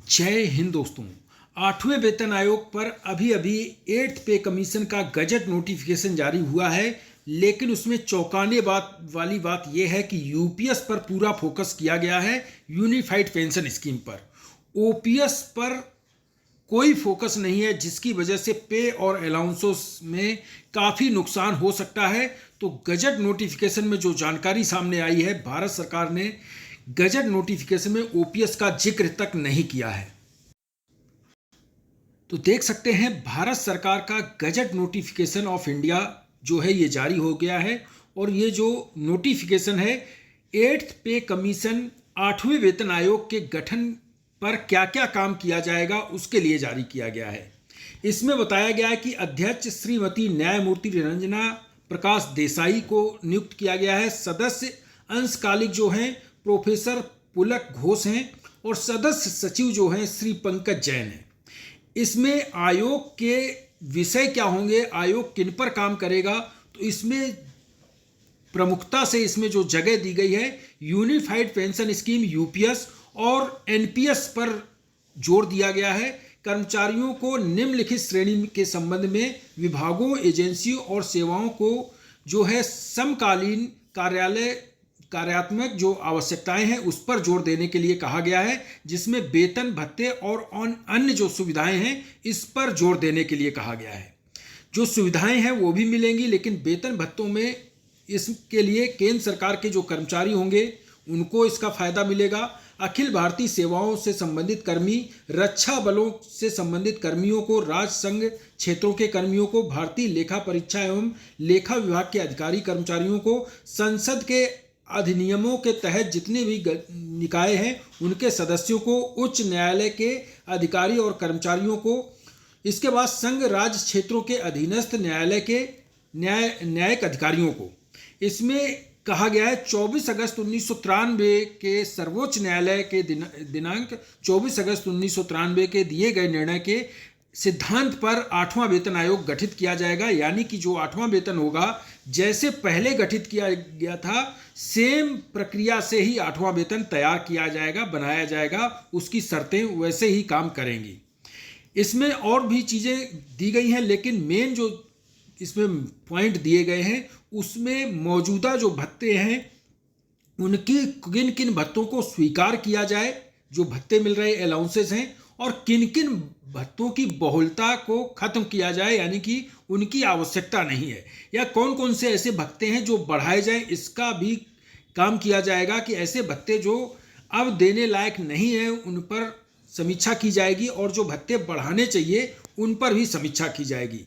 जय हिंद दोस्तों। 8वें वेतन आयोग पर अभी अभी 8th पे कमीशन का गजट नोटिफिकेशन जारी हुआ है, लेकिन उसमें चौंकाने वाली बात यह है कि यूपीएस पर पूरा फोकस किया गया है, यूनिफाइड पेंशन स्कीम पर। ओपीएस पर कोई फोकस नहीं है, जिसकी वजह से पे और अलाउंसेस में काफ़ी नुकसान हो सकता है। तो गजट नोटिफिकेशन में जो जानकारी सामने आई है, भारत सरकार ने गजट नोटिफिकेशन में ओपीएस का जिक्र तक नहीं किया है। तो देख सकते हैं भारत सरकार का गजट नोटिफिकेशन ऑफ इंडिया जो है ये जारी हो गया है, और ये जो नोटिफिकेशन है 8th पे कमीशन 8वें वेतन आयोग के गठन पर क्या क्या काम किया जाएगा उसके लिए जारी किया गया है। इसमें बताया गया है कि अध्यक्ष श्रीमती न्यायमूर्ति रंजना प्रकाश देसाई को नियुक्त किया गया है। सदस्य अंशकालिक जो हैं प्रोफेसर पुलक घोष हैं, और सदस्य सचिव जो हैं श्री पंकज जैन हैं। इसमें आयोग के विषय क्या होंगे, आयोग किन पर काम करेगा, तो इसमें प्रमुखता से इसमें जो जगह दी गई है यूनिफाइड पेंशन स्कीम यूपीएस और एनपीएस पर जोर दिया गया है। कर्मचारियों को निम्नलिखित श्रेणी के संबंध में विभागों, एजेंसियों और सेवाओं को जो है समकालीन कार्यात्मक जो आवश्यकताएं हैं उस पर जोर देने के लिए कहा गया है, जिसमें वेतन भत्ते और अन्य जो सुविधाएं हैं इस पर जोर देने के लिए कहा गया है। जो सुविधाएं हैं वो भी मिलेंगी, लेकिन वेतन भत्तों में इसके लिए केंद्र सरकार के जो कर्मचारी होंगे उनको इसका फायदा मिलेगा। अखिल भारतीय सेवाओं से संबंधित कर्मी, रक्षा बलों से संबंधित कर्मियों को, राज्य संघ क्षेत्रों के कर्मियों को, भारतीय लेखा परीक्षा एवं लेखा विभाग के अधिकारी कर्मचारियों को, संसद के अधिनियमों के तहत जितने भी निकाय हैं उनके सदस्यों को, उच्च न्यायालय के अधिकारी और कर्मचारियों को, इसके बाद संघ राज्य क्षेत्रों के अधीनस्थ न्यायालय के न्यायिक अधिकारियों को। इसमें कहा गया है 24 अगस्त 1993 के सर्वोच्च न्यायालय के दिनांक 24 अगस्त 1993 के दिए गए निर्णय के सिद्धांत पर 8वां वेतन आयोग गठित किया जाएगा। यानी कि जो 8वां वेतन होगा जैसे पहले गठित किया गया था सेम प्रक्रिया से ही 8वां वेतन तैयार किया जाएगा, बनाया जाएगा, उसकी शर्तें वैसे ही काम करेंगी। इसमें और भी चीज़ें दी गई हैं, लेकिन मेन जो इसमें पॉइंट दिए गए हैं उसमें मौजूदा जो भत्ते हैं उनकी किन किन भत्तों को स्वीकार किया जाए, जो भत्ते मिल रहे अलाउंसेस हैं, और किन किन भत्तों की बहुलता को खत्म किया जाए, यानी कि उनकी आवश्यकता नहीं है, या कौन कौन से ऐसे भत्ते हैं जो बढ़ाए जाएं, इसका भी काम किया जाएगा कि ऐसे भत्ते जो अब देने लायक नहीं है उन पर समीक्षा की जाएगी, और जो भत्ते बढ़ाने चाहिए उन पर भी समीक्षा की जाएगी।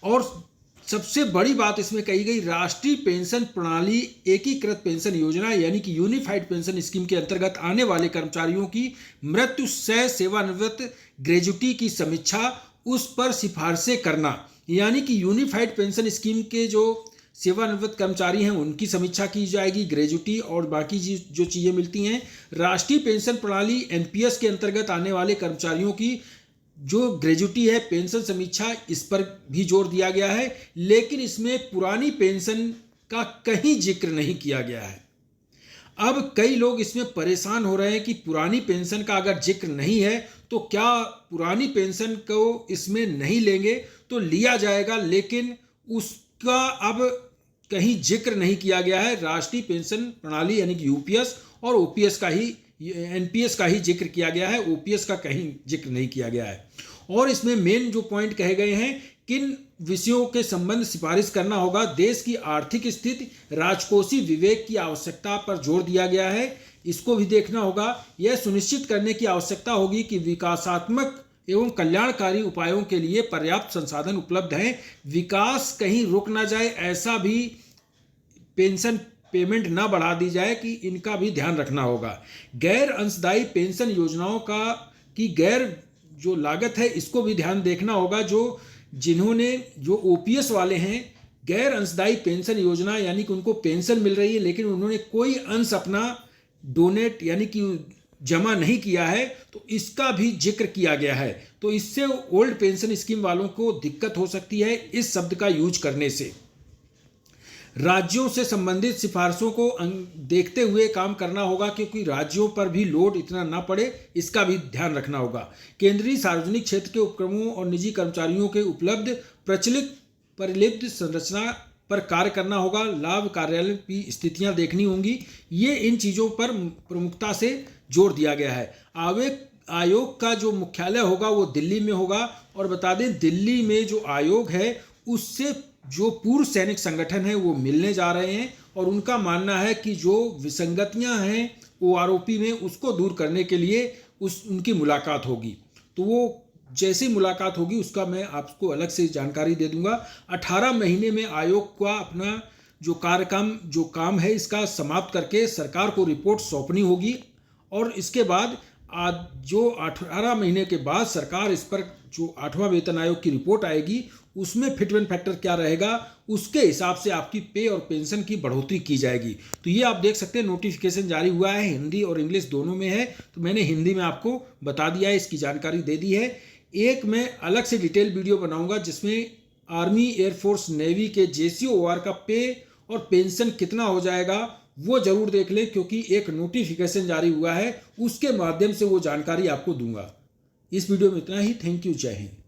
और सबसे बड़ी बात इसमें कही गई, राष्ट्रीय पेंशन प्रणाली एकीकृत पेंशन योजना यानी कि यूनिफाइड पेंशन स्कीम के अंतर्गत आने वाले कर्मचारियों की मृत्यु सह सेवानिवृत्त ग्रेजुटी की समीक्षा, उस पर सिफारिशें करना। यानी कि यूनिफाइड पेंशन स्कीम के जो सेवानिवृत्त कर्मचारी हैं उनकी समीक्षा की जाएगी, ग्रेजुटी और बाकी जो चीज़ें मिलती हैं। राष्ट्रीय पेंशन प्रणाली एनपीएस के अंतर्गत आने वाले कर्मचारियों की जो ग्रेजुटी है, पेंशन समीक्षा, इस पर भी जोर दिया गया है, लेकिन इसमें पुरानी पेंशन का कहीं जिक्र नहीं किया गया है। अब कई लोग इसमें परेशान हो रहे हैं कि पुरानी पेंशन का अगर जिक्र नहीं है तो क्या पुरानी पेंशन को इसमें नहीं लेंगे, तो लिया जाएगा, लेकिन उसका अब कहीं जिक्र नहीं किया गया है। राष्ट्रीय पेंशन प्रणाली यानी कि यूपीएस और ओपीएस का ही, एनपीएस का ही जिक्र किया गया है, ओपीएस का कहीं जिक्र नहीं किया गया है। और इसमें मेन जो पॉइंट कहे गए हैं, किन विषयों के संबंध सिफारिश करना होगा, देश की आर्थिक स्थिति, राजकोषीय विवेक की आवश्यकता पर जोर दिया गया है, इसको भी देखना होगा। यह सुनिश्चित करने की आवश्यकता होगी कि विकासात्मक एवं कल्याणकारी उपायों के लिए पर्याप्त संसाधन उपलब्ध हैं, विकास कहीं रुक ना जाए, ऐसा भी पेंशन पेमेंट ना बढ़ा दी जाए कि इनका भी ध्यान रखना होगा। गैर अंशदायी पेंशन योजनाओं की गैर जो लागत है इसको भी ध्यान देखना होगा। जो ओपीएस वाले हैं, गैर अंशदायी पेंशन योजना यानी कि उनको पेंशन मिल रही है लेकिन उन्होंने कोई अंश अपना डोनेट यानी कि जमा नहीं किया है, तो इसका भी जिक्र किया गया है। तो इससे ओल्ड पेंशन स्कीम वालों को दिक्कत हो सकती है इस शब्द का यूज करने से। राज्यों से संबंधित सिफारिशों को देखते हुए काम करना होगा, क्योंकि राज्यों पर भी लोड इतना ना पड़े, इसका भी ध्यान रखना होगा। केंद्रीय सार्वजनिक क्षेत्र के उपक्रमों और निजी कर्मचारियों के उपलब्ध प्रचलित परिलिप्त संरचना पर कार्य करना होगा। लाभ कार्यालय की स्थितियां देखनी होंगी। ये इन चीज़ों पर प्रमुखता से जोर दिया गया है। आयोग का जो मुख्यालय होगा वो दिल्ली में होगा। और बता दें, दिल्ली में जो आयोग है उससे जो पूर्व सैनिक संगठन है वो मिलने जा रहे हैं, और उनका मानना है कि जो विसंगतियां हैं ओआरओपी में उसको दूर करने के लिए उनकी मुलाकात होगी। तो वो जैसी मुलाकात होगी उसका मैं आपको अलग से जानकारी दे दूंगा। 18 महीने में आयोग का अपना जो काम है इसका समाप्त करके सरकार को रिपोर्ट सौंपनी होगी, और इसके बाद जो 18 महीने के बाद सरकार इस पर जो 8वां वेतन आयोग की रिपोर्ट आएगी उसमें फिटमेंट फैक्टर क्या रहेगा, उसके हिसाब से आपकी पे और पेंशन की बढ़ोतरी की जाएगी। तो ये आप देख सकते हैं, नोटिफिकेशन जारी हुआ है, हिंदी और इंग्लिश दोनों में है। तो मैंने हिंदी में आपको बता दिया है, इसकी जानकारी दे दी है। एक मैं अलग से डिटेल वीडियो बनाऊंगा जिसमें आर्मी, एयरफोर्स, नेवी के JCOR का पे और पेंशन कितना हो जाएगा वो जरूर देख लें, क्योंकि एक नोटिफिकेशन जारी हुआ है, उसके माध्यम से वो जानकारी आपको दूंगा। इस वीडियो में इतना ही। Thank you. जय हिंद।